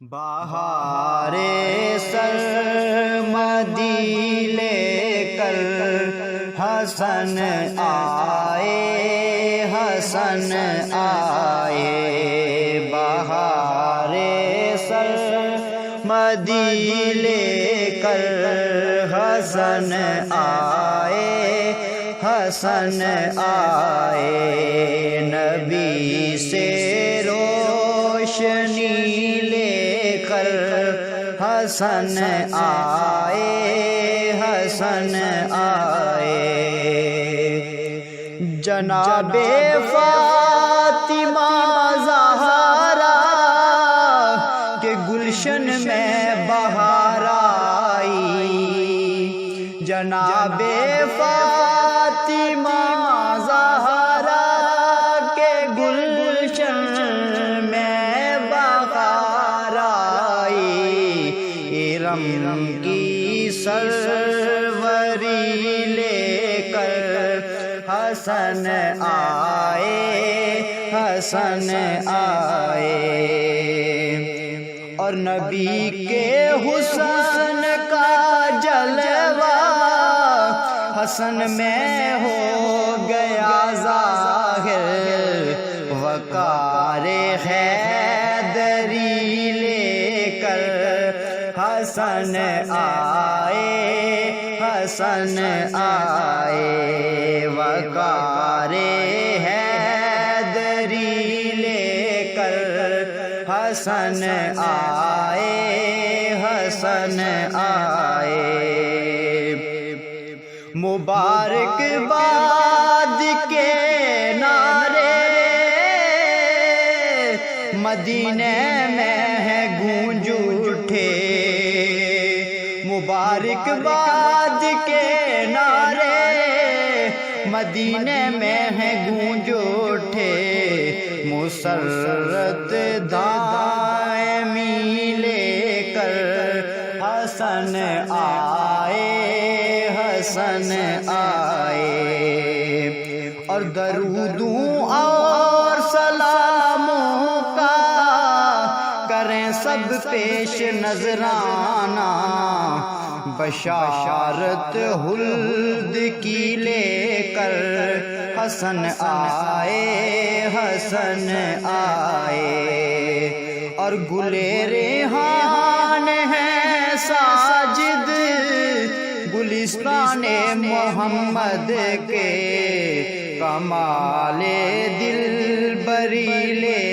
بہار سرمدی لے کر حسن آئے حسن آئے، بہار سرمدی لے کر حسن آئے حسن آئے، نبی سے روشنی حسن آئے حسن آئے، جناب فاطمہ زہرا کے گلشن میں بہار آئی، جناب فاطمہ زہرا کے گلشن میں بہار آئی، ارم کی سروری لے کر حسن آئے حسن آئے، اور نبی کے حسن کا جلوہ حسن میں ہو گیا ظاہر، وقار حیدری لے کر حسن آئے حسن آئے، وقار حیدری لے کر حسن آئے حسن آئے، مبارک باد کے نعرے مدینے میں ہے گونج اٹھے، مبارک باد کے نعرے مدینے میں ہے گونج اٹھے، مسرت دائمی لے کر حسن آئے حسن آئے، اور درودوں اور سلاموں کا کریں سب پیش نذرانہ، بشارت خلد کی لے کر حسن آئے حسن آئے، اور گلے ریحان ہے ساجد گلستان محمد کے، کمال دل بری لے